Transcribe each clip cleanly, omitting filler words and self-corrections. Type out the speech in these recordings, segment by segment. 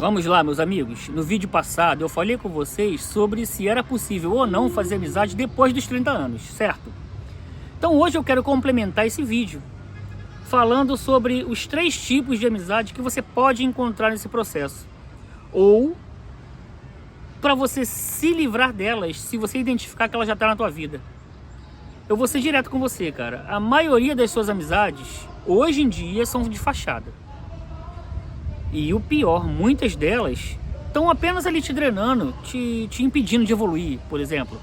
Vamos lá, meus amigos. No vídeo passado eu falei com vocês sobre se era possível ou não fazer amizade depois dos 30 anos, certo? Então hoje eu quero complementar esse vídeo falando sobre os 3 tipos de amizade que você pode encontrar nesse processo, ou para você se livrar delas se você identificar que ela já está na tua vida. Eu vou ser direto com você, cara. A maioria das suas amizades hoje em dia são de fachada. E o pior, muitas delas estão apenas ali te drenando, te impedindo de evoluir, por exemplo.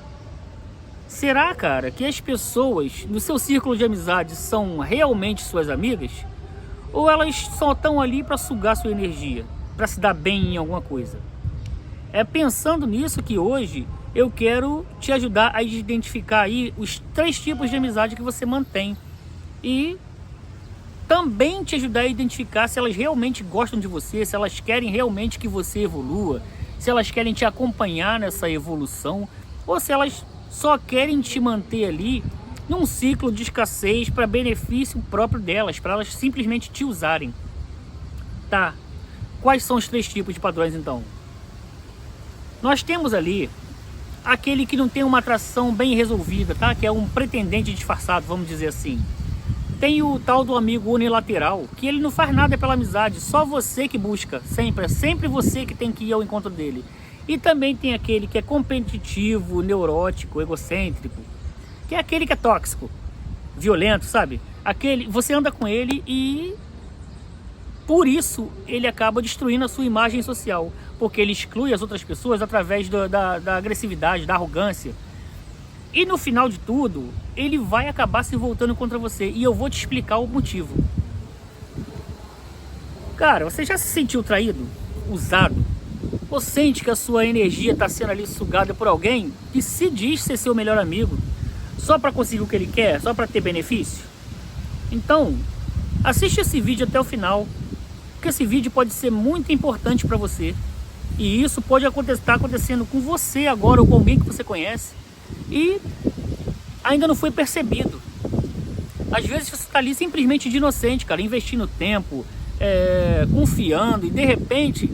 Será, cara, que as pessoas no seu círculo de amizades são realmente suas amigas? Ou elas só estão ali para sugar sua energia, para se dar bem em alguma coisa? É pensando nisso que hoje eu quero te ajudar a identificar aí os 3 tipos de amizade que você mantém. E também te ajudar a identificar se elas realmente gostam de você, se elas querem realmente que você evolua, se elas querem te acompanhar nessa evolução, ou se elas só querem te manter ali num ciclo de escassez para benefício próprio delas, para elas simplesmente te usarem. Tá, quais são os 3 tipos de padrões então? Nós temos ali aquele que não tem uma atração bem resolvida, tá? Que é um pretendente disfarçado, vamos dizer assim. Tem o tal do amigo unilateral, que ele não faz nada pela amizade, só você que busca, sempre, é sempre você que tem que ir ao encontro dele. E também tem aquele que é competitivo, neurótico, egocêntrico, que é aquele que é tóxico, violento, sabe? Aquele, você anda com ele e por isso ele acaba destruindo a sua imagem social, porque ele exclui as outras pessoas através da agressividade, da arrogância. E no final de tudo, ele vai acabar se voltando contra você. E eu vou te explicar o motivo. Cara, você já se sentiu traído? Usado? Ou sente que a sua energia está sendo ali sugada por alguém que se diz ser seu melhor amigo, só para conseguir o que ele quer, só para ter benefício? Então, assiste esse vídeo até o final, porque esse vídeo pode ser muito importante para você. E isso pode estar acontecendo com você agora ou com alguém que você conhece e ainda não foi percebido. Às vezes você está ali simplesmente de inocente, cara, investindo tempo, confiando, e de repente,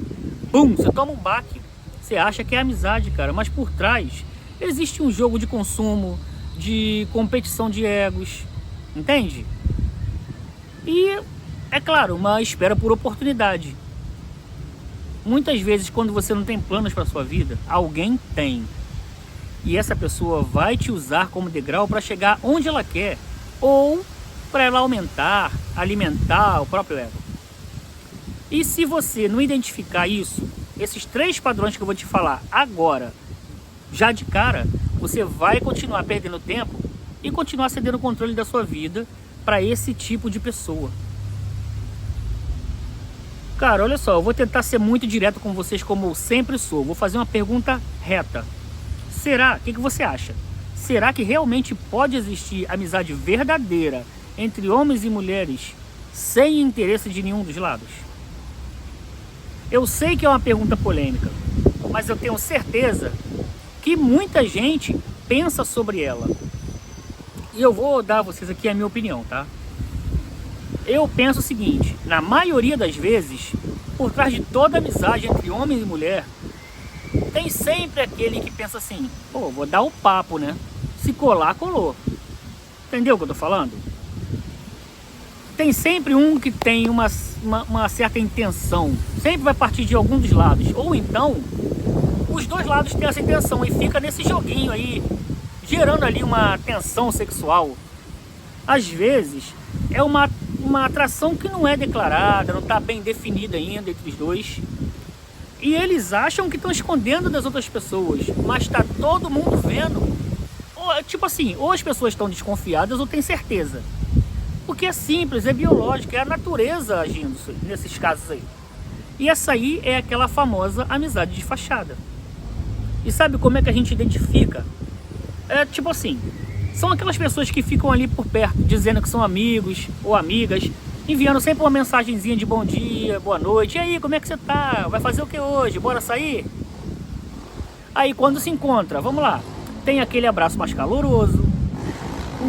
bum, você toma um baque. Você acha que é amizade, cara, mas por trás existe um jogo de consumo, de competição de egos, entende? E, é claro, uma espera por oportunidade. Muitas vezes, quando você não tem planos para sua vida, alguém tem. E essa pessoa vai te usar como degrau para chegar onde ela quer, ou para ela aumentar, alimentar o próprio ego. E se você não identificar isso, esses 3 padrões que eu vou te falar agora, já de cara, você vai continuar perdendo tempo e continuar cedendo o controle da sua vida para esse tipo de pessoa. Cara, olha só, eu vou tentar ser muito direto com vocês como eu sempre sou. Vou fazer uma pergunta reta. Será? O que você acha? Será que realmente pode existir amizade verdadeira entre homens e mulheres sem interesse de nenhum dos lados? Eu sei que é uma pergunta polêmica, mas eu tenho certeza que muita gente pensa sobre ela. E eu vou dar a vocês aqui a minha opinião, tá? Eu penso o seguinte: na maioria das vezes, por trás de toda amizade entre homem e mulher, tem sempre aquele que pensa assim: pô, vou dar o papo, né? Se colar, colou. Entendeu o que eu tô falando? Tem sempre um que tem uma certa intenção. Sempre vai partir de algum dos lados. Ou então, os 2 lados têm essa intenção e fica nesse joguinho aí, gerando ali uma tensão sexual. Às vezes, é uma atração que não é declarada, não está bem definida ainda entre os 2. E eles acham que estão escondendo das outras pessoas, mas está todo mundo vendo. Ou, tipo assim, ou as pessoas estão desconfiadas ou têm certeza. Porque é simples, é biológico, é a natureza agindo nesses casos aí. E essa aí é aquela famosa amizade de fachada. E sabe como é que a gente identifica? É tipo assim, são aquelas pessoas que ficam ali por perto, dizendo que são amigos ou amigas, enviando sempre uma mensagenzinha de bom dia, boa noite. E aí, como é que você tá? Vai fazer o que hoje? Bora sair? Aí quando se encontra, vamos lá, tem aquele abraço mais caloroso,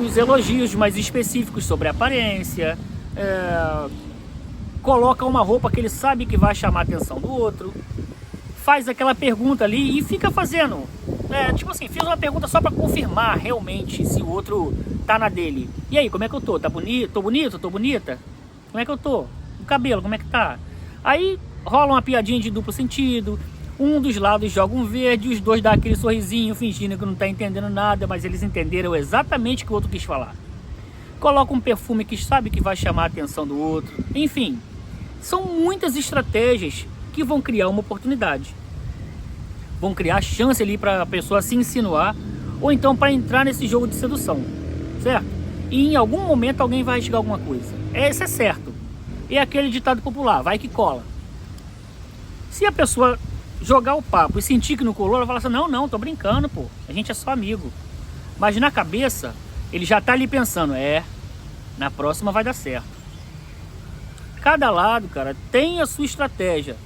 os elogios mais específicos sobre a aparência, coloca uma roupa que ele sabe que vai chamar a atenção do outro, faz aquela pergunta ali e fica fazendo, tipo assim, fez uma pergunta só para confirmar realmente se o outro tá na dele. E aí, como é que eu tô? Tá bonito? Tô bonito? Tô bonita? Como é que eu tô? O cabelo, como é que tá? Aí rola uma piadinha de duplo sentido, um dos lados joga um verde, os dois dá aquele sorrisinho fingindo que não tá entendendo nada, mas eles entenderam exatamente o que o outro quis falar. Coloca um perfume que sabe que vai chamar a atenção do outro. Enfim, são muitas estratégias que vão criar uma oportunidade. Vão criar chance ali para a pessoa se insinuar ou então para entrar nesse jogo de sedução, certo? E em algum momento alguém vai chegar alguma coisa. Esse é certo. É aquele ditado popular, vai que cola. Se a pessoa jogar o papo e sentir que não colou, ela fala assim, não, tô brincando, pô. A gente é só amigo. Mas na cabeça, ele já tá ali pensando, na próxima vai dar certo. Cada lado, cara, tem a sua estratégia.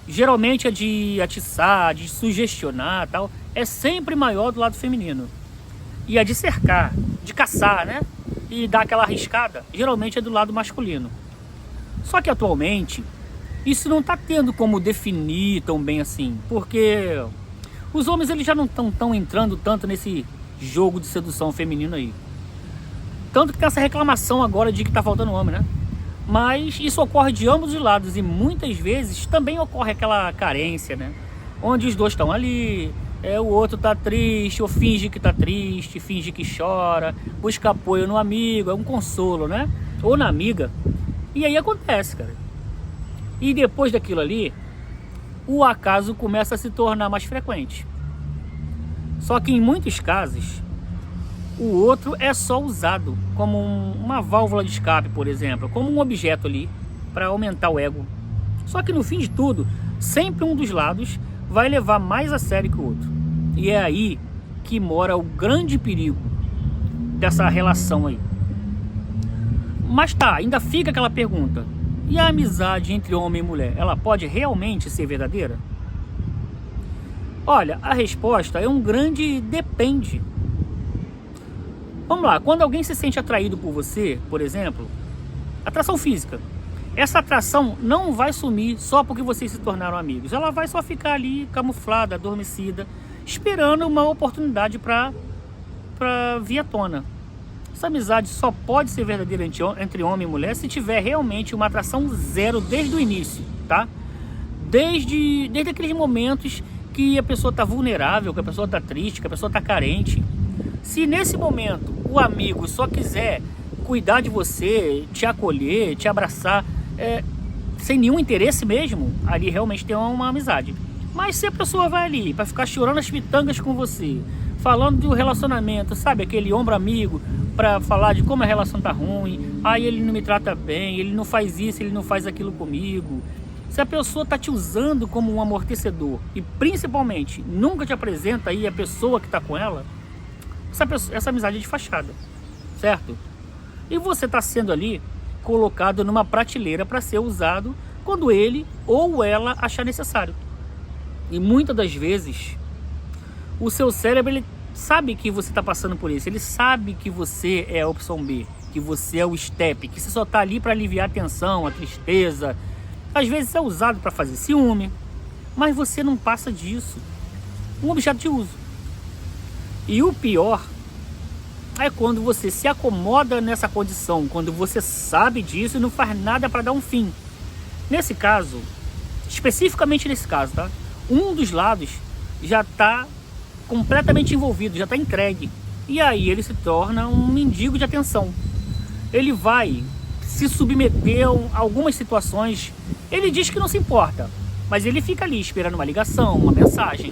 Geralmente a de atiçar, de sugestionar, tal, é sempre maior do lado feminino. E a de cercar, de caçar, né? E dar aquela arriscada, geralmente é do lado masculino. Só que atualmente, isso não está tendo como definir tão bem assim, porque os homens eles já não estão entrando tanto nesse jogo de sedução feminino aí. Tanto que tem essa reclamação agora de que está faltando homem, né? Mas isso ocorre de ambos os lados e muitas vezes também ocorre aquela carência, né? Onde os dois estão ali, o outro tá triste, ou finge que tá triste, finge que chora, busca apoio no amigo, é um consolo, né? Ou na amiga. E aí acontece, cara. E depois daquilo ali, o acaso começa a se tornar mais frequente. Só que em muitos casos, o outro é só usado como uma válvula de escape, por exemplo, como um objeto ali para aumentar o ego. Só que no fim de tudo, sempre um dos lados vai levar mais a sério que o outro. E é aí que mora o grande perigo dessa relação aí. Mas tá, ainda fica aquela pergunta. E a amizade entre homem e mulher, ela pode realmente ser verdadeira? Olha, a resposta é um grande depende. Vamos lá, quando alguém se sente atraído por você, por exemplo, atração física, essa atração não vai sumir só porque vocês se tornaram amigos. Ela vai só ficar ali camuflada, adormecida, esperando uma oportunidade para vir à tona. Essa amizade só pode ser verdadeira entre homem e mulher se tiver realmente uma atração zero desde o início, tá? Desde aqueles momentos que a pessoa está vulnerável, que a pessoa está triste, que a pessoa está carente. Se nesse momento o amigo só quiser cuidar de você, te acolher, te abraçar, sem nenhum interesse mesmo, ali realmente tem uma amizade. Mas se a pessoa vai ali para ficar chorando as pitangas com você, falando do relacionamento, sabe, aquele ombro amigo, para falar de como a relação tá ruim, ele não me trata bem, ele não faz isso, ele não faz aquilo comigo. Se a pessoa tá te usando como um amortecedor e principalmente nunca te apresenta aí a pessoa que tá com ela, essa amizade é de fachada, certo? E você tá sendo ali colocado numa prateleira para ser usado quando ele ou ela achar necessário. E muitas das vezes o seu cérebro ele sabe que você está passando por isso, ele sabe que você é a opção B, que você é o step, que você só está ali para aliviar a tensão, a tristeza. Às vezes é usado para fazer ciúme, mas você não passa disso. Um objeto de uso. E o pior é quando você se acomoda nessa condição, quando você sabe disso e não faz nada para dar um fim. Nesse caso, especificamente nesse caso, tá? Um dos lados já está completamente envolvido, já está entregue. E aí ele se torna um mendigo de atenção. Ele vai se submeter a algumas situações. Ele diz que não se importa, mas ele fica ali esperando uma ligação, uma mensagem.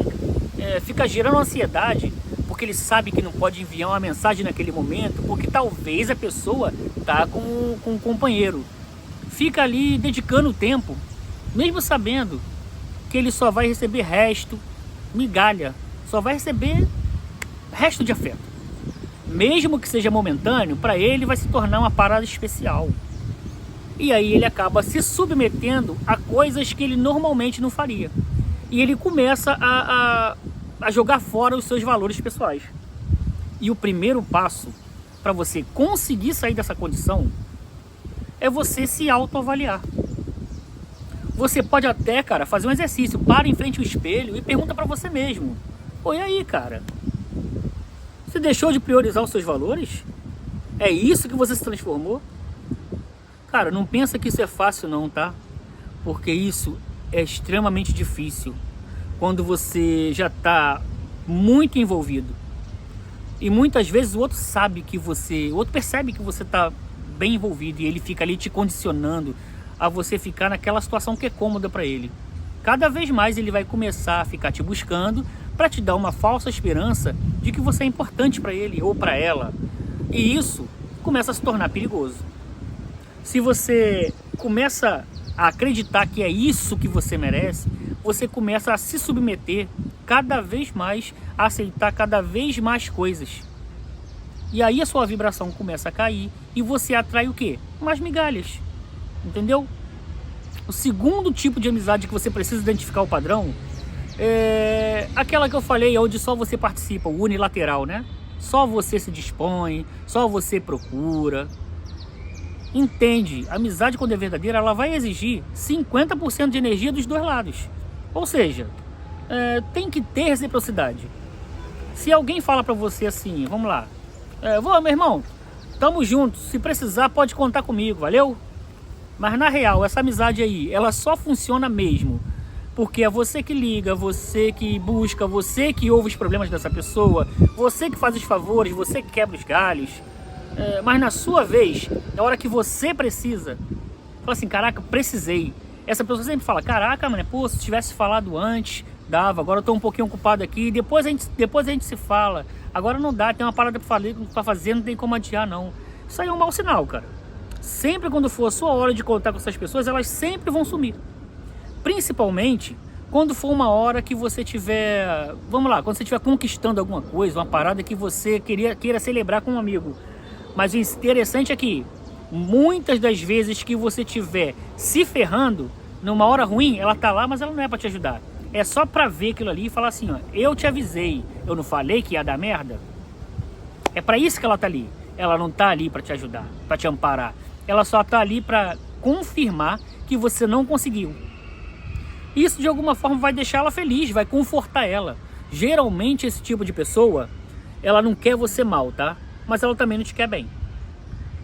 Fica gerando ansiedade, porque ele sabe que não pode enviar uma mensagem naquele momento, porque talvez a pessoa está com um companheiro. Fica ali dedicando o tempo, mesmo sabendo que ele só vai receber migalha, só vai receber resto de afeto. Mesmo que seja momentâneo, para ele vai se tornar uma parada especial. E aí ele acaba se submetendo a coisas que ele normalmente não faria. E ele começa a jogar fora os seus valores pessoais. E o primeiro passo para você conseguir sair dessa condição é você se autoavaliar. Você pode até, cara, fazer um exercício, para em frente ao espelho e pergunta pra você mesmo: pô, e aí, cara? Você deixou de priorizar os seus valores? É isso que você se transformou? Cara, não pensa que isso é fácil não, tá? Porque isso é extremamente difícil quando você já tá muito envolvido. E muitas vezes o outro percebe que você tá bem envolvido e ele fica ali te condicionando a você ficar naquela situação que é cômoda para ele. Cada vez mais ele vai começar a ficar te buscando para te dar uma falsa esperança de que você é importante para ele ou para ela. E isso começa a se tornar perigoso. Se você começa a acreditar que é isso que você merece, você começa a se submeter cada vez mais, a aceitar cada vez mais coisas. E aí a sua vibração começa a cair e você atrai o quê? Mais migalhas. Entendeu? O segundo tipo de amizade que você precisa identificar o padrão é aquela que eu falei, onde só você participa, o unilateral, né? Só você se dispõe, só você procura. Entende? A amizade, quando é verdadeira, ela vai exigir 50% de energia dos dois lados. Ou seja, tem que ter reciprocidade. Se alguém fala pra você assim, vamos lá, meu irmão, tamo junto, se precisar pode contar comigo, valeu? Mas na real, essa amizade aí, ela só funciona mesmo porque é você que liga, você que busca, você que ouve os problemas dessa pessoa, você que faz os favores, você que quebra os galhos. Mas na sua vez, na hora que você precisa, fala assim, caraca, precisei. Essa pessoa sempre fala, caraca, mano, pô, se tivesse falado antes, dava, agora eu tô um pouquinho ocupado aqui, depois a gente se fala, agora não dá, tem uma parada pra fazer, não tem como adiar não. Isso aí é um mau sinal, cara. Sempre quando for a sua hora de contar com essas pessoas, elas sempre vão sumir. Principalmente quando for uma hora que você tiver, vamos lá, quando você estiver conquistando alguma coisa, uma parada que você queira celebrar com um amigo. Mas o interessante é que muitas das vezes que você estiver se ferrando, numa hora ruim, ela tá lá, mas ela não é pra te ajudar. É só pra ver aquilo ali e falar assim, ó, eu te avisei, eu não falei que ia dar merda? É pra isso que ela tá ali. Ela não tá ali pra te ajudar, pra te amparar. Ela só tá ali pra confirmar que você não conseguiu. Isso de alguma forma vai deixar ela feliz, vai confortar ela. Geralmente esse tipo de pessoa, ela não quer você mal, tá? Mas ela também não te quer bem.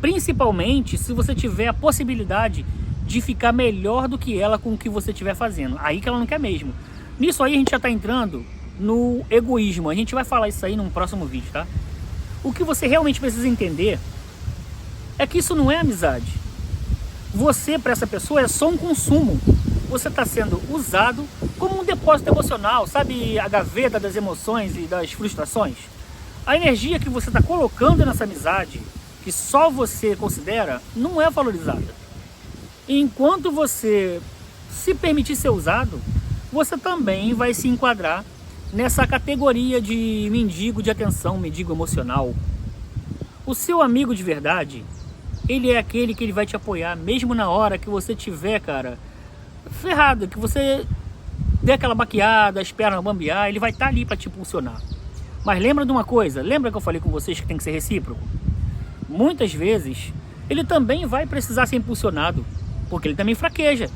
Principalmente se você tiver a possibilidade de ficar melhor do que ela com o que você estiver fazendo. Aí que ela não quer mesmo. Nisso aí a gente já tá entrando no egoísmo. A gente vai falar isso aí num próximo vídeo, tá? O que você realmente precisa entender é que isso não é amizade. Você, para essa pessoa, é só um consumo. Você está sendo usado como um depósito emocional, sabe, a gaveta das emoções e das frustrações? A energia que você está colocando nessa amizade, que só você considera, não é valorizada. E enquanto você se permitir ser usado, você também vai se enquadrar nessa categoria de mendigo de atenção, mendigo emocional. O seu amigo de verdade, ele é aquele que ele vai te apoiar, mesmo na hora que você tiver, cara, ferrado, que você dê aquela baqueada, as pernas bambear, ele vai estar ali para te impulsionar. Mas lembra de uma coisa, lembra que eu falei com vocês que tem que ser recíproco? Muitas vezes, ele também vai precisar ser impulsionado, porque ele também fraqueja.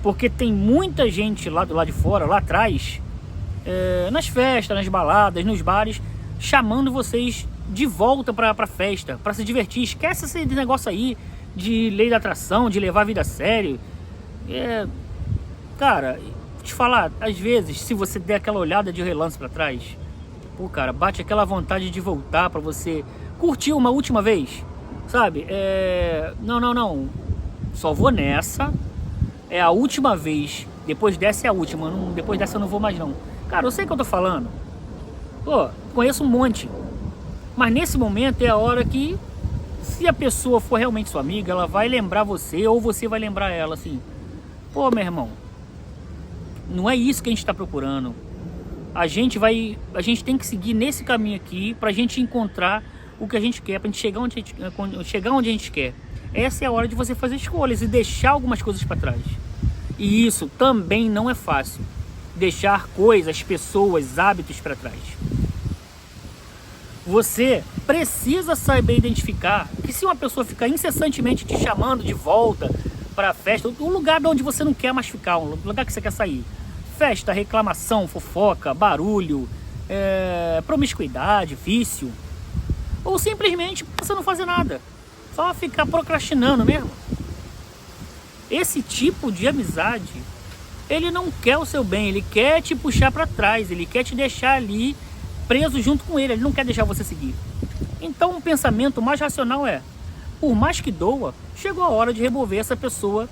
Porque tem muita gente lá do lado de fora, lá atrás, nas festas, nas baladas, nos bares, chamando vocês de volta pra festa, pra se divertir. Esquece esse negócio aí de lei da atração, de levar a vida a sério. Cara, vou te falar, às vezes, se você der aquela olhada de relance pra trás, pô, cara, bate aquela vontade de voltar pra você curtir uma última vez, sabe? Não, só vou nessa, é a última vez, depois dessa é a última, depois dessa eu não vou mais não. Cara, eu sei o que eu tô falando, pô, conheço um monte, mas nesse momento é a hora que, se a pessoa for realmente sua amiga, ela vai lembrar você, ou você vai lembrar ela, assim, pô, meu irmão, não é isso que a gente está procurando. A gente tem que seguir nesse caminho aqui pra gente encontrar o que a gente quer, pra gente chegar onde a gente quer. Essa é a hora de você fazer escolhas e deixar algumas coisas para trás. E isso também não é fácil. Deixar coisas, pessoas, hábitos para trás. Você precisa saber identificar que se uma pessoa ficar incessantemente te chamando de volta para festa, um lugar onde você não quer mais ficar, um lugar que você quer sair. Festa, reclamação, fofoca, barulho, promiscuidade, vício. Ou simplesmente você não fazer nada, só ficar procrastinando mesmo. Esse tipo de amizade, ele não quer o seu bem, ele quer te puxar para trás, ele quer te deixar ali preso junto com ele não quer deixar você seguir. Então um pensamento mais racional é, por mais que doa, chegou a hora de remover essa pessoa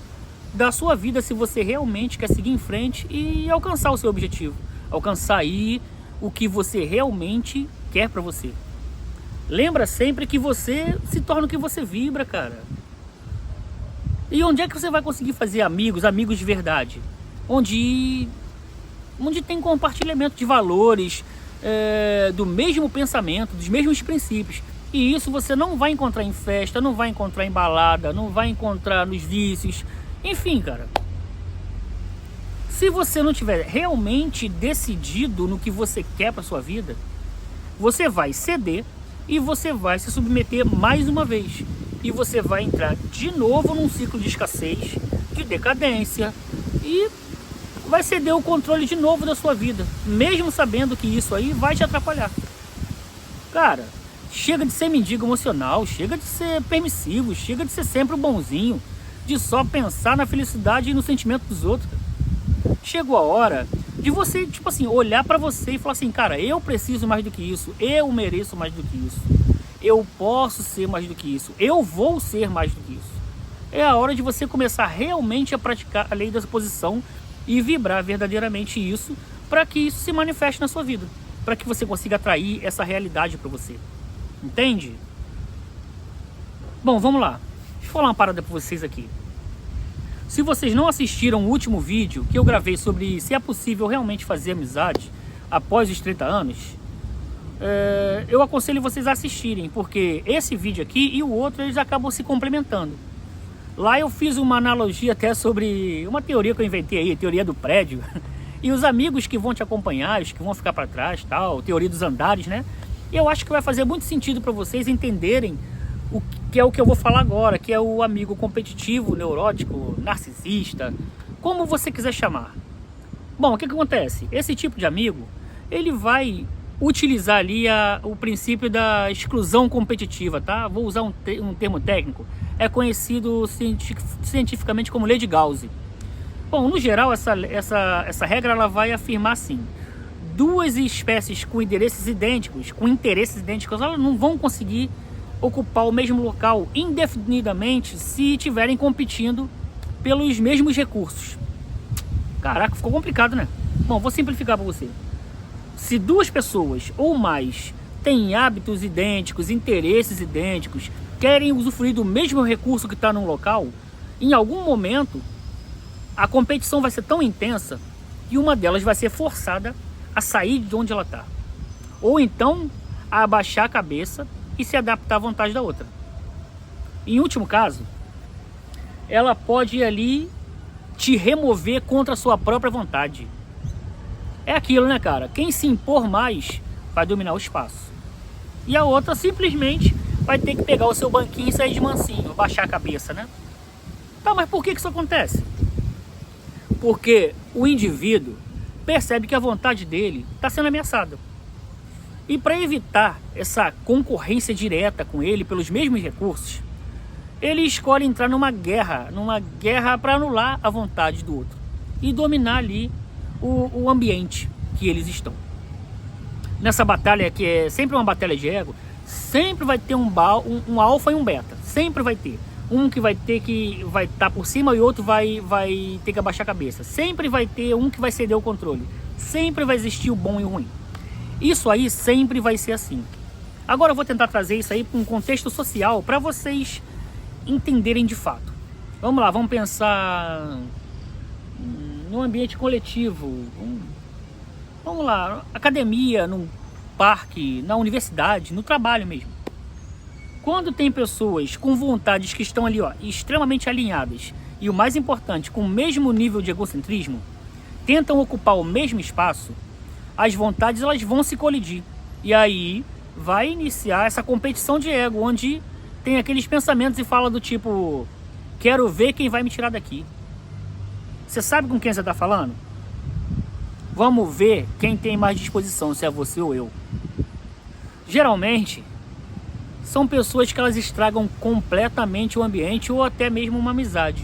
da sua vida se você realmente quer seguir em frente e alcançar o seu objetivo, alcançar aí o que você realmente quer para você. Lembra sempre que você se torna o que você vibra, cara. E onde é que você vai conseguir fazer amigos de verdade? Onde tem compartilhamento de valores, do mesmo pensamento, dos mesmos princípios. E isso você não vai encontrar em festa, não vai encontrar em balada, não vai encontrar nos vícios. Enfim, cara. Se você não tiver realmente decidido no que você quer para sua vida, você vai ceder e você vai se submeter mais uma vez. E você vai entrar de novo num ciclo de escassez, de decadência e vai ceder o controle de novo da sua vida, mesmo sabendo que isso aí vai te atrapalhar. Cara, chega de ser mendigo emocional, chega de ser permissivo, chega de ser sempre o bonzinho, de só pensar na felicidade e no sentimento dos outros. Chegou a hora de você, tipo assim, olhar pra você e falar assim, cara, eu preciso mais do que isso, eu mereço mais do que isso, eu posso ser mais do que isso, eu vou ser mais do que isso. É a hora de você começar realmente a praticar a lei da oposição e vibrar verdadeiramente isso, para que isso se manifeste na sua vida, para que você consiga atrair essa realidade para você. Entende? Bom, vamos lá. Deixa eu falar uma parada para vocês aqui. Se vocês não assistiram o último vídeo que eu gravei sobre se é possível realmente fazer amizade após os 30 anos, eu aconselho vocês a assistirem, porque esse vídeo aqui e o outro eles acabam se complementando. Lá eu fiz uma analogia até sobre uma teoria que eu inventei aí, teoria do prédio, e os amigos que vão te acompanhar, os que vão ficar para trás, tal, teoria dos andares, né? E eu acho que vai fazer muito sentido para vocês entenderem o que é o que eu vou falar agora, que é o amigo competitivo, neurótico, narcisista, como você quiser chamar. Bom, o que acontece? Esse tipo de amigo, ele vai utilizar ali o princípio da exclusão competitiva, tá? Vou usar um termo técnico, é conhecido cientificamente como lei de Gauss. Bom, no geral, essa regra ela vai afirmar assim, duas espécies com interesses idênticos, elas não vão conseguir ocupar o mesmo local indefinidamente se estiverem competindo pelos mesmos recursos. Caraca, ficou complicado, né? Bom, vou simplificar para você. Se duas pessoas ou mais têm hábitos idênticos, interesses idênticos, querem usufruir do mesmo recurso que está num local, em algum momento a competição vai ser tão intensa que uma delas vai ser forçada a sair de onde ela está, ou então a abaixar a cabeça e se adaptar à vontade da outra. Em último caso, ela pode ali te remover contra a sua própria vontade. É aquilo, né, cara? Quem se impor mais vai dominar o espaço. E a outra simplesmente vai ter que pegar o seu banquinho e sair de mansinho, baixar a cabeça, né? Tá, mas por que isso acontece? Porque o indivíduo percebe que a vontade dele está sendo ameaçada. E para evitar essa concorrência direta com ele pelos mesmos recursos, ele escolhe entrar numa guerra para anular a vontade do outro e dominar ali o ambiente que eles estão. Nessa batalha, que é sempre uma batalha de ego, sempre vai ter um alfa e um beta. Sempre vai ter. Um que vai estar por cima e o outro vai ter que abaixar a cabeça. Sempre vai ter um que vai ceder o controle. Sempre vai existir o bom e o ruim. Isso aí sempre vai ser assim. Agora eu vou tentar trazer isso aí para um contexto social para vocês entenderem de fato. Vamos lá, vamos pensar no ambiente coletivo. Vamos lá, academia, no parque, na universidade, no trabalho mesmo. Quando tem pessoas com vontades que estão ali, extremamente alinhadas e o mais importante, com o mesmo nível de egocentrismo, tentam ocupar o mesmo espaço, as vontades elas vão se colidir. E aí vai iniciar essa competição de ego, onde tem aqueles pensamentos e fala do tipo, Quero ver quem vai me tirar daqui. Você sabe com quem você está falando? Vamos ver quem tem mais disposição, se é você ou eu. Geralmente, são pessoas que elas estragam completamente o ambiente ou até mesmo uma amizade,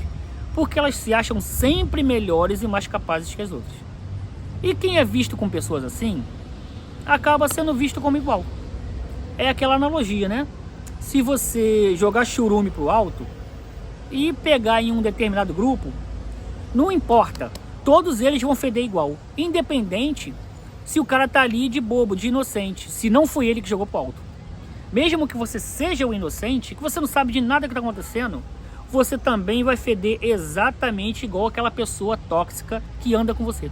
porque elas se acham sempre melhores e mais capazes que as outras. E quem é visto com pessoas assim, acaba sendo visto como igual. É aquela analogia, né? Se você jogar churume pro alto e pegar em um determinado grupo, não importa, todos eles vão feder igual, independente se o cara tá ali de bobo, de inocente, se não foi ele que jogou pro alto. Mesmo que você seja o inocente, que você não sabe de nada que tá acontecendo, você também vai feder exatamente igual aquela pessoa tóxica que anda com você.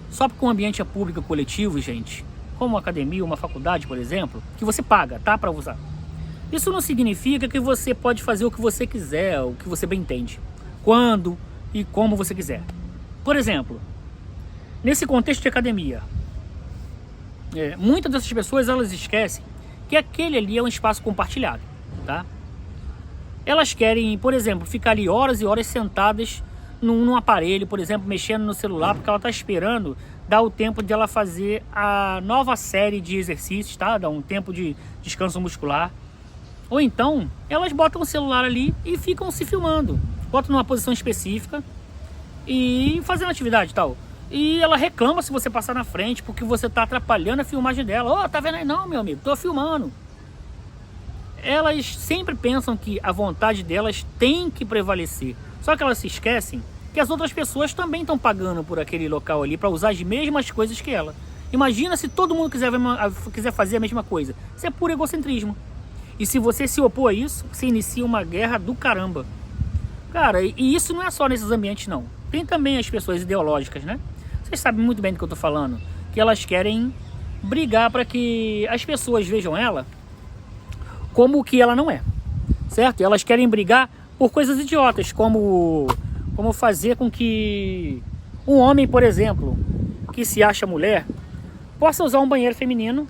Só porque o ambiente é público coletivo, gente, como uma academia, uma faculdade, por exemplo, que você paga, tá, para usar. Isso não significa que você pode fazer o que você quiser, o que você bem entende, quando e como você quiser. Por exemplo, nesse contexto de academia, muitas dessas pessoas elas esquecem que aquele ali é um espaço compartilhado, tá? Elas querem, por exemplo, ficar ali horas e horas sentadas num aparelho, por exemplo, mexendo no celular, porque ela está esperando dar o tempo de ela fazer a nova série de exercícios, tá? Dar um tempo de descanso muscular. Ou então, elas botam o celular ali e ficam se filmando. Botam numa posição específica e fazendo atividade e tal. E ela reclama se você passar na frente, porque você está atrapalhando a filmagem dela. Tá vendo aí? Não, meu amigo, tô filmando. Elas sempre pensam que a vontade delas tem que prevalecer. Só que elas se esquecem que as outras pessoas também estão pagando por aquele local ali para usar as mesmas coisas que ela. Imagina se todo mundo quiser fazer a mesma coisa. Isso é puro egocentrismo. E se você se opor a isso, você inicia uma guerra do caramba. Cara, e isso não é só nesses ambientes, não. Tem também as pessoas ideológicas, né? Vocês sabem muito bem do que eu tô falando. Que elas querem brigar para que as pessoas vejam ela como o que ela não é. Certo? E elas querem brigar por coisas idiotas, como fazer com que um homem, por exemplo, que se acha mulher, possa usar um banheiro feminino.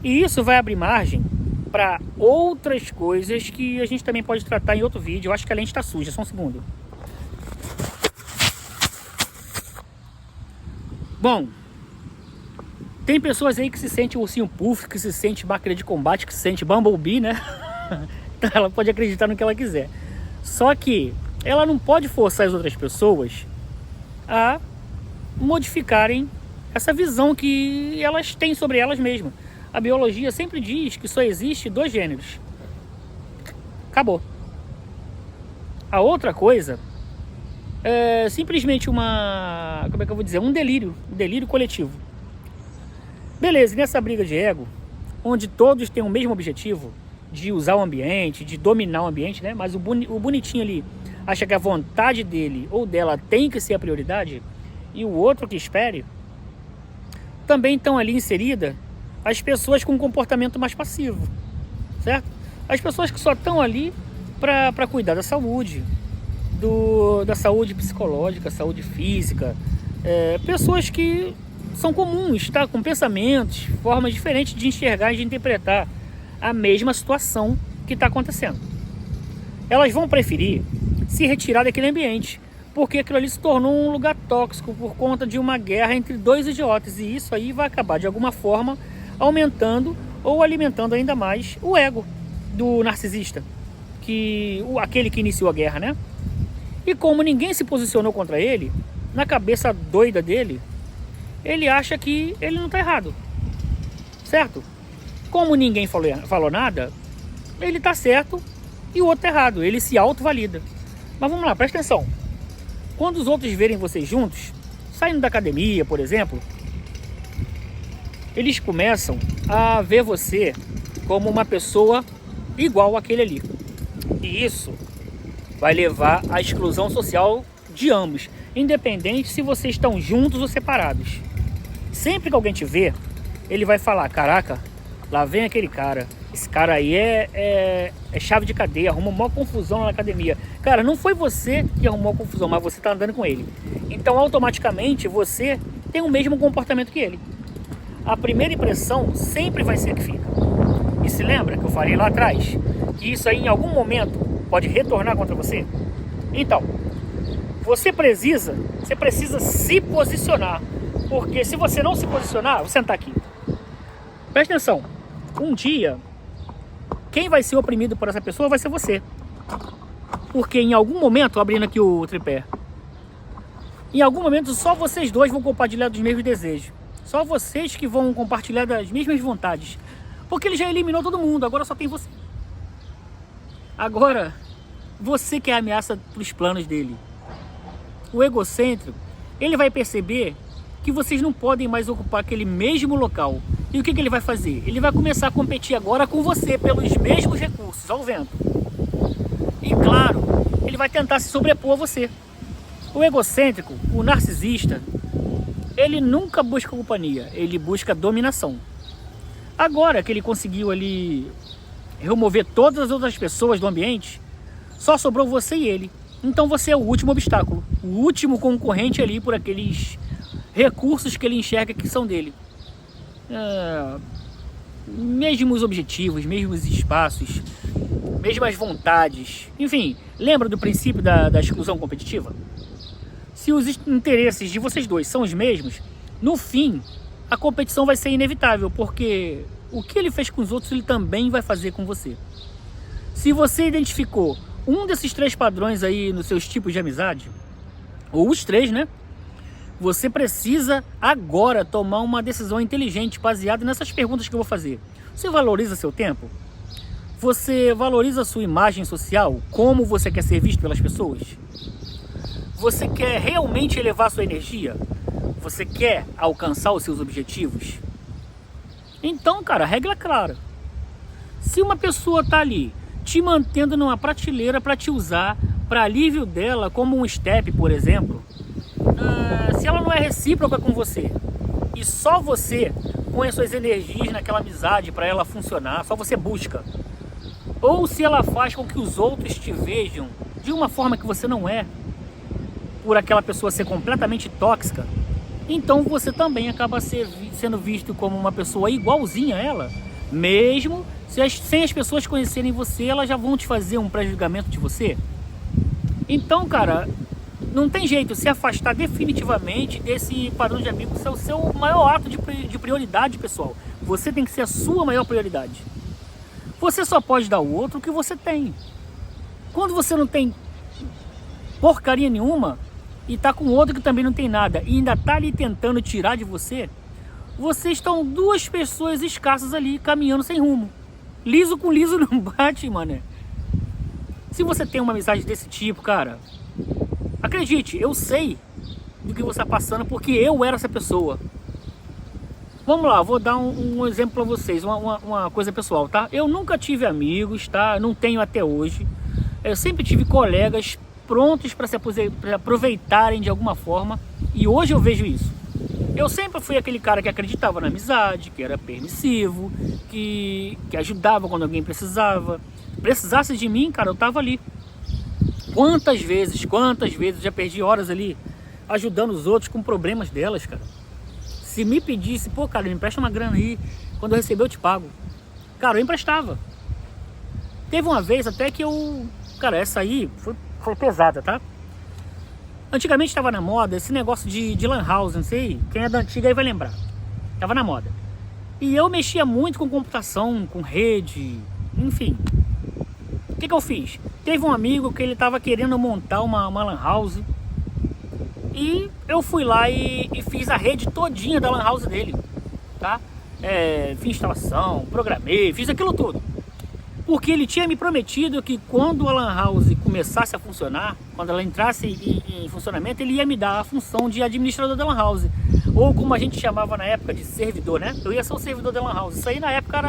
E isso vai abrir margem para outras coisas que a gente também pode tratar em outro vídeo. Eu acho que a lente está suja, só um segundo. Bom, tem pessoas aí que se sente ursinho puff, que se sente máquina de combate, que se sente Bumblebee, né? Então ela pode acreditar no que ela quiser. Só que ela não pode forçar as outras pessoas a modificarem essa visão que elas têm sobre elas mesmas. A biologia sempre diz que só existe 2 gêneros. Acabou. A outra coisa é simplesmente como é que eu vou dizer? Um delírio coletivo. Beleza, e nessa briga de ego, onde todos têm o mesmo objetivo de usar o ambiente, de dominar o ambiente, né? Mas o bonitinho ali acha que a vontade dele ou dela tem que ser a prioridade, e o outro que espere, também estão ali inseridas as pessoas com um comportamento mais passivo, certo? As pessoas que só estão ali para cuidar da saúde, da saúde psicológica, saúde física, pessoas que são comuns, tá? Com pensamentos, formas diferentes de enxergar e de interpretar a mesma situação que está acontecendo. Elas vão preferir se retirar daquele ambiente, porque aquilo ali se tornou um lugar tóxico por conta de uma guerra entre 2 idiotas, e isso aí vai acabar de alguma forma aumentando ou alimentando ainda mais o ego do narcisista, aquele que iniciou a guerra, né? E como ninguém se posicionou contra ele, na cabeça doida dele, ele acha que ele não está errado, certo? Como ninguém falou nada, ele está certo e o outro tá errado, ele se autovalida. Mas vamos lá, presta atenção. Quando os outros verem vocês juntos, saindo da academia, por exemplo, eles começam a ver você como uma pessoa igual àquele ali. E isso vai levar à exclusão social de ambos, independente se vocês estão juntos ou separados. Sempre que alguém te vê, ele vai falar: caraca, lá vem aquele cara. Esse cara aí é chave de cadeia, arruma uma confusão na academia. Cara, não foi você que arrumou a confusão, mas você está andando com ele. Então, automaticamente, você tem o mesmo comportamento que ele. A primeira impressão sempre vai ser a que fica. E se lembra que eu falei lá atrás que isso aí, em algum momento, pode retornar contra você? Então, você precisa se posicionar, porque se você não se posicionar, vou sentar aqui. Presta atenção, um dia, quem vai ser oprimido por essa pessoa vai ser você. Porque em algum momento, abrindo aqui o tripé, em algum momento só vocês dois vão compartilhar dos mesmos desejos. Só vocês que vão compartilhar das mesmas vontades. Porque ele já eliminou todo mundo, agora só tem você. Agora, você que é a ameaça para os planos dele. O egocêntrico, ele vai perceber que vocês não podem mais ocupar aquele mesmo local. E o que ele vai fazer? Ele vai começar a competir agora com você pelos mesmos recursos, ao vento. E claro, ele vai tentar se sobrepor a você. O egocêntrico, o narcisista, ele nunca busca companhia, ele busca dominação. Agora que ele conseguiu ali remover todas as outras pessoas do ambiente, só sobrou você e ele. Então você é o último obstáculo, o último concorrente ali por aqueles recursos que ele enxerga que são dele. Mesmos objetivos, mesmos espaços, mesmas vontades. Enfim, lembra do princípio da exclusão competitiva? Se os interesses de vocês dois são os mesmos, no fim, a competição vai ser inevitável, porque o que ele fez com os outros, ele também vai fazer com você. Se você identificou um desses 3 padrões aí nos seus tipos de amizade, ou os 3, né? Você precisa agora tomar uma decisão inteligente, baseada nessas perguntas que eu vou fazer. Você valoriza seu tempo? Você valoriza a sua imagem social? Como você quer ser visto pelas pessoas? Você quer realmente elevar sua energia? Você quer alcançar os seus objetivos? Então, cara, regra clara. Se uma pessoa tá ali te mantendo numa prateleira para te usar para alívio dela, como um step, por exemplo, se ela não é recíproca com você e só você põe as suas energias naquela amizade para ela funcionar, só você busca, ou se ela faz com que os outros te vejam de uma forma que você não é, por aquela pessoa ser completamente tóxica, então você também acaba sendo visto como uma pessoa igualzinha a ela, mesmo sem as pessoas conhecerem você, elas já vão te fazer um pré-julgamento de você. Então, cara, não tem jeito, se afastar definitivamente desse padrão de amigo. Isso é o seu maior ato de prioridade, pessoal. Você tem que ser a sua maior prioridade. Você só pode dar ao outro o que você tem. Quando você não tem porcaria nenhuma e tá com outro que também não tem nada e ainda tá ali tentando tirar de você, vocês estão 2 pessoas escassas ali caminhando sem rumo. Liso com liso não bate, mané. Se você tem uma amizade desse tipo, cara, acredite, eu sei do que você está passando, porque eu era essa pessoa. Vamos lá, vou dar um exemplo para vocês, uma coisa pessoal, tá? Eu nunca tive amigos, tá? Não tenho até hoje. Eu sempre tive colegas prontos para aproveitarem de alguma forma, e hoje eu vejo isso. Eu sempre fui aquele cara que acreditava na amizade, que era permissivo, que ajudava quando alguém precisava. Precisasse de mim, cara, eu tava ali. Quantas vezes eu já perdi horas ali ajudando os outros com problemas delas, cara. Se me pedisse, pô, cara, me empresta uma grana aí, quando eu receber eu te pago. Cara, eu emprestava. Teve uma vez até que cara, essa aí foi pesada, tá? Antigamente estava na moda esse negócio de lan house, não sei, quem é da antiga aí vai lembrar. Tava na moda. E eu mexia muito com computação, com rede, enfim. O que eu fiz? Teve um amigo que ele estava querendo montar uma lan house. E eu fui lá e fiz a rede todinha da lan house dele, tá? Fiz instalação, programei, fiz aquilo tudo. Porque ele tinha me prometido que quando a lan house começasse a funcionar, quando ela entrasse em funcionamento, ele ia me dar a função de administrador da lan house. Ou como a gente chamava na época de servidor, né? Eu ia ser o servidor da lan house. Isso aí na época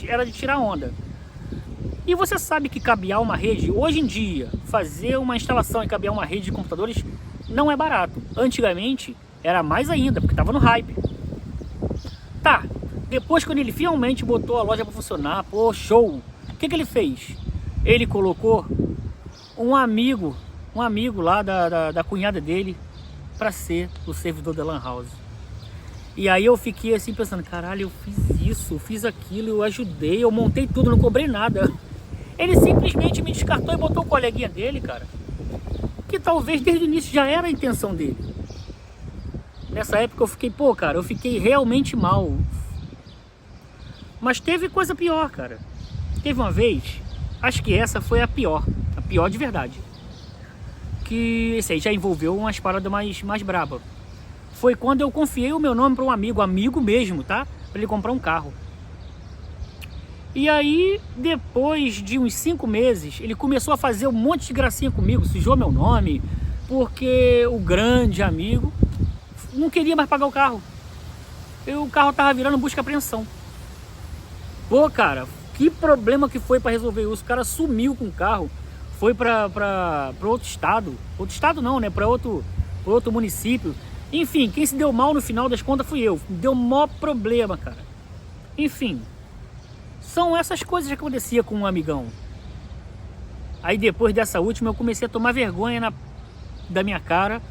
era de tirar onda. E você sabe que cabear uma rede, hoje em dia, fazer uma instalação e cabear uma rede de computadores não é barato. Antigamente era mais ainda, porque estava no hype. Tá, depois quando ele finalmente botou a loja para funcionar, pô, show. O que ele fez? Ele colocou um amigo lá da cunhada dele para ser o servidor da lan house. E aí eu fiquei assim pensando, caralho, eu fiz isso, eu fiz aquilo, eu ajudei, eu montei tudo, não cobrei nada. Ele simplesmente me descartou e botou o coleguinha dele, cara, que talvez desde o início já era a intenção dele. Nessa época eu fiquei, pô, cara, eu fiquei realmente mal. Mas teve coisa pior, cara. Teve uma vez, acho que essa foi a pior de verdade. Que esse aí já envolveu umas paradas mais braba. Foi quando eu confiei o meu nome para um amigo mesmo, tá? Para ele comprar um carro. E aí, depois de uns 5 meses, ele começou a fazer um monte de gracinha comigo, sujou meu nome, porque o grande amigo não queria mais pagar o carro. E o carro tava virando busca e apreensão. Pô, cara, que problema que foi para resolver isso? O cara sumiu com o carro, foi para outro estado. Outro estado não, né? Para outro município. Enfim, quem se deu mal no final das contas fui eu. Deu maior problema, cara. Enfim, são essas coisas que acontecia com um amigão. Aí depois dessa última eu comecei a tomar vergonha da minha cara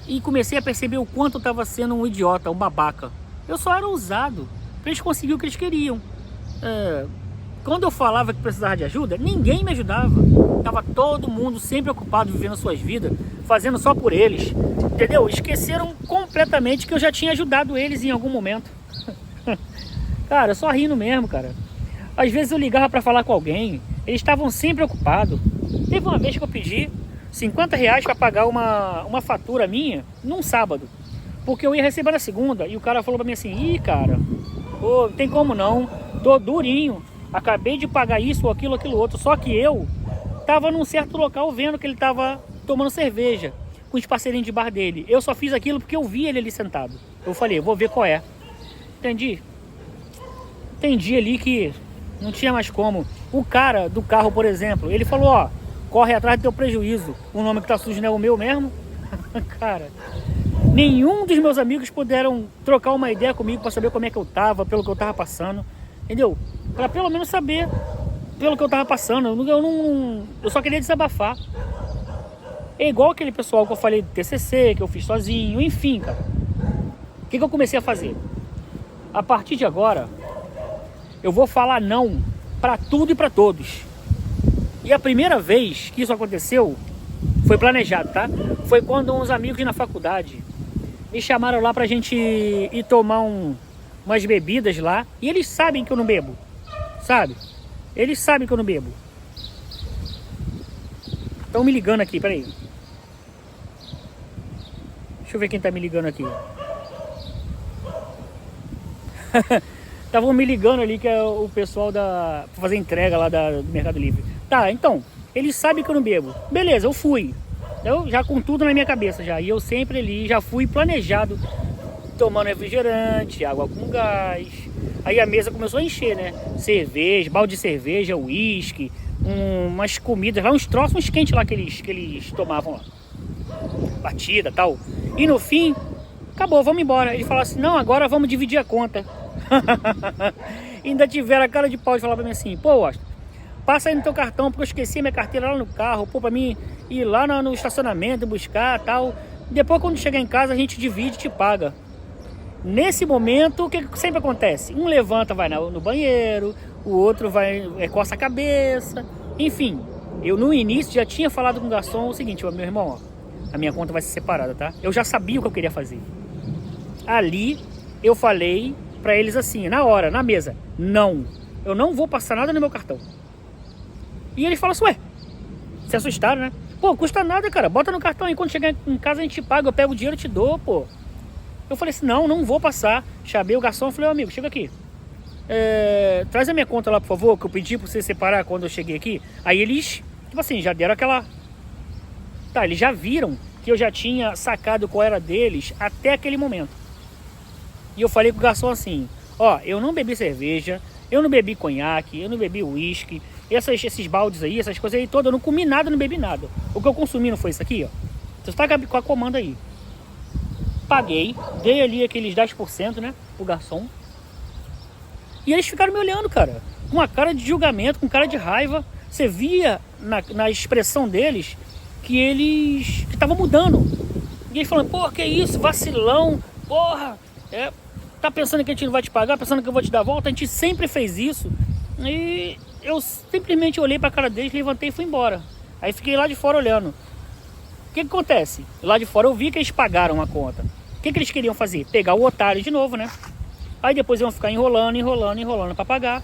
e comecei a perceber o quanto eu estava sendo um idiota, um babaca. Eu só era ousado para eles conseguirem o que eles queriam. Quando eu falava que precisava de ajuda, ninguém me ajudava. Tava todo mundo sempre ocupado vivendo suas vidas, fazendo só por eles, entendeu? Esqueceram completamente que eu já tinha ajudado eles em algum momento. Cara, só rindo mesmo, cara. Às vezes eu ligava para falar com alguém, eles estavam sempre ocupados. Teve uma vez que eu pedi R$50 para pagar uma fatura minha num sábado, porque eu ia receber na segunda, e o cara falou para mim assim: ih, cara, pô, não tem como não, tô durinho, acabei de pagar isso, aquilo, outro. Só que eu tava num certo local vendo que ele tava tomando cerveja com os parceirinhos de bar dele. Eu só fiz aquilo porque eu vi ele ali sentado. Eu falei, vou ver qual é. Entendi ali que não tinha mais como. O cara do carro, por exemplo, ele falou, ó, corre atrás do teu prejuízo. O nome que tá sujo não é o meu mesmo? Cara, nenhum dos meus amigos puderam trocar uma ideia comigo para saber como é que eu tava, pelo que eu tava passando, entendeu? Para pelo menos saber pelo que eu tava passando. Eu só queria desabafar. É igual aquele pessoal que eu falei do TCC, que eu fiz sozinho, enfim, cara. O que eu comecei a fazer? A partir de agora, eu vou falar não para tudo e para todos. E a primeira vez que isso aconteceu foi planejado, tá? Foi quando uns amigos na faculdade me chamaram lá pra gente ir tomar umas bebidas lá. E eles sabem que eu não bebo, sabe? Eles sabem que eu não bebo. Estão me ligando aqui, peraí. Deixa eu ver quem tá me ligando aqui. Estavam me ligando ali, que é o pessoal pra fazer entrega lá do Mercado Livre. Tá, então, eles sabem que eu não bebo. Beleza, eu fui. Eu já com tudo na minha cabeça já. E eu sempre ali, já fui planejado, tomando refrigerante, água com gás. Aí a mesa começou a encher, né? Cerveja, balde de cerveja, uísque, umas comidas lá, uns troços, uns quentes lá que eles tomavam lá. Batida e tal. E no fim, acabou, vamos embora. Ele falou assim, não, agora vamos dividir a conta. Ainda tiveram a cara de pau de falar pra mim assim, pô, Washington, passa aí no teu cartão, porque eu esqueci minha carteira lá no carro, pô, pra mim ir lá no estacionamento, buscar tal. Depois, quando chegar em casa, a gente divide e te paga. Nesse momento, o que sempre acontece? Um levanta, vai no banheiro, o outro vai, coça a cabeça. Enfim, eu no início já tinha falado com o garçom o seguinte, meu irmão, ó, a minha conta vai ser separada, tá? Eu já sabia o que eu queria fazer. Ali, eu falei pra eles assim, na hora, na mesa, não, eu não vou passar nada no meu cartão. E eles falam assim, ué, se assustaram, né? Pô, custa nada, cara, bota no cartão aí, quando chegar em casa a gente te paga, eu pego o dinheiro e te dou, pô. Eu falei assim, não vou passar. Chamei o garçom e falei, amigo, chega aqui. Traz a minha conta lá, por favor, que eu pedi pra você separar quando eu cheguei aqui. Aí eles, tipo assim, já deram aquela... Tá, eles já viram que eu já tinha sacado qual era deles até aquele momento. E eu falei com o garçom assim, ó, eu não bebi cerveja, eu não bebi conhaque, eu não bebi uísque, esses baldes aí, essas coisas aí todas, eu não comi nada, não bebi nada. O que eu consumi não foi isso aqui, ó. Você tá com a comanda aí. Paguei, dei ali aqueles 10%, né, pro garçom. E eles ficaram me olhando, cara, com uma cara de julgamento, com cara de raiva. Você via na expressão deles que eles estavam mudando. E eles falando, porra, que isso, vacilão, porra, tá pensando que a gente não vai te pagar, pensando que eu vou te dar a volta, a gente sempre fez isso. E eu simplesmente olhei pra cara deles, levantei e fui embora. Aí fiquei lá de fora olhando. O que acontece? Lá de fora eu vi que eles pagaram a conta. O que eles queriam fazer? Pegar o otário de novo, né? Aí depois iam ficar enrolando pra pagar.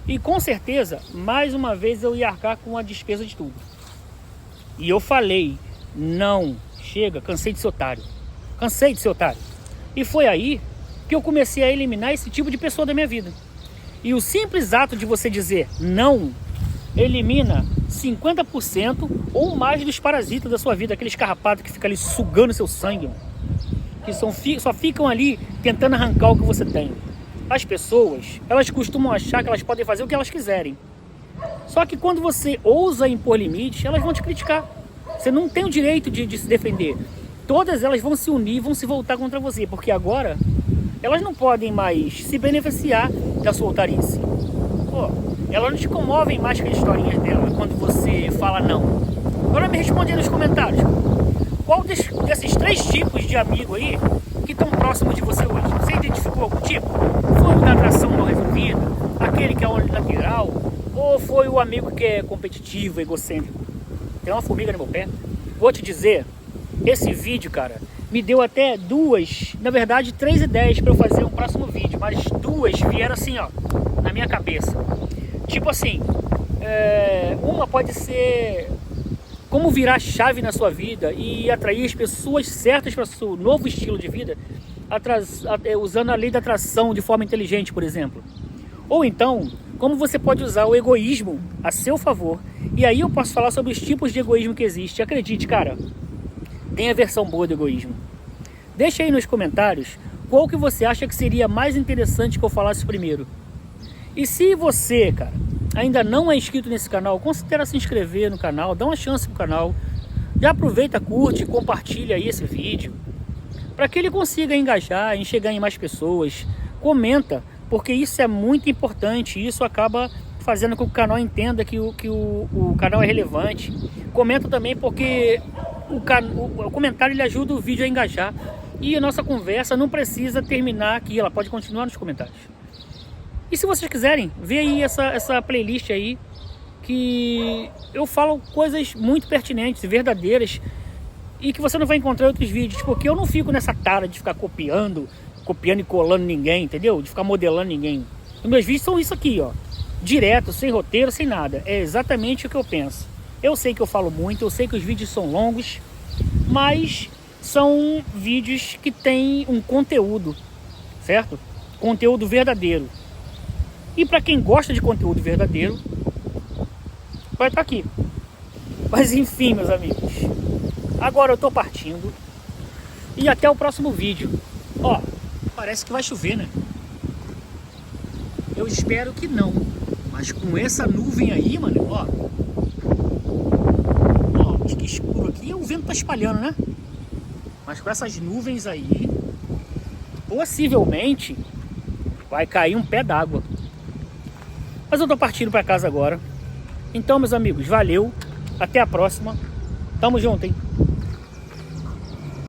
E com certeza, mais uma vez eu ia arcar com a despesa de tudo. E eu falei, não, chega, cansei de ser otário. Cansei de ser otário. E foi aí que eu comecei a eliminar esse tipo de pessoa da minha vida. E o simples ato de você dizer não, elimina 50% ou mais dos parasitas da sua vida. Aqueles carrapatos que ficam ali sugando seu sangue, que só ficam ali tentando arrancar o que você tem. As pessoas, elas costumam achar que elas podem fazer o que elas quiserem. Só que quando você ousa impor limites, elas vão te criticar. Você não tem o direito de se defender. Todas elas vão se unir, vão se voltar contra você, porque agora elas não podem mais se beneficiar da sua otarice. Pô, elas não te comovem mais com as historinhas dela quando você fala não. Agora me responde aí nos comentários. Qual desses 3 tipos de amigo aí que estão próximos de você hoje? Você identificou algum tipo? Foi o da atração mal resolvida? Aquele que é o lateral? Ou foi o amigo que é competitivo, egocêntrico? Tem uma formiga no meu pé. Vou te dizer, esse vídeo, cara, me deu até 3 ideias para eu fazer um próximo vídeo. Mas 2 vieram assim, ó, na minha cabeça. Tipo assim, uma pode ser como virar chave na sua vida e atrair as pessoas certas para o seu novo estilo de vida, usando a lei da atração de forma inteligente, por exemplo. Ou então, como você pode usar o egoísmo a seu favor. E aí eu posso falar sobre os tipos de egoísmo que existe. Acredite, cara, tem a versão boa do egoísmo. Deixa aí nos comentários qual que você acha que seria mais interessante que eu falasse primeiro. E se você, cara, ainda não é inscrito nesse canal, considere se inscrever no canal, dá uma chance pro canal. Já aproveita, curte, compartilha aí esse vídeo, para que ele consiga engajar, chegar em mais pessoas. Comenta, porque isso é muito importante, isso acaba fazendo com que o canal entenda que o canal é relevante. Comenta também porque o comentário ele ajuda o vídeo a engajar. E a nossa conversa não precisa terminar aqui, ela pode continuar nos comentários. E se vocês quiserem, vê aí essa playlist aí, que eu falo coisas muito pertinentes, verdadeiras, e que você não vai encontrar em outros vídeos, porque eu não fico nessa tara de ficar copiando e colando ninguém, entendeu? De ficar modelando ninguém. Os meus vídeos são isso aqui, ó, direto, sem roteiro, sem nada. É exatamente o que eu penso. Eu sei que eu falo muito, eu sei que os vídeos são longos, mas são vídeos que têm um conteúdo, certo? Conteúdo verdadeiro. E para quem gosta de conteúdo verdadeiro, vai estar aqui. Mas enfim, meus amigos, agora eu tô partindo. E até o próximo vídeo. Ó, parece que vai chover, né? Eu espero que não. Mas com essa nuvem aí, mano, ó, que escuro aqui, o vento tá espalhando, né? Mas com essas nuvens aí, possivelmente vai cair um pé d'água. Mas eu tô partindo para casa agora. Então, meus amigos, valeu. Até a próxima. Tamo junto, hein?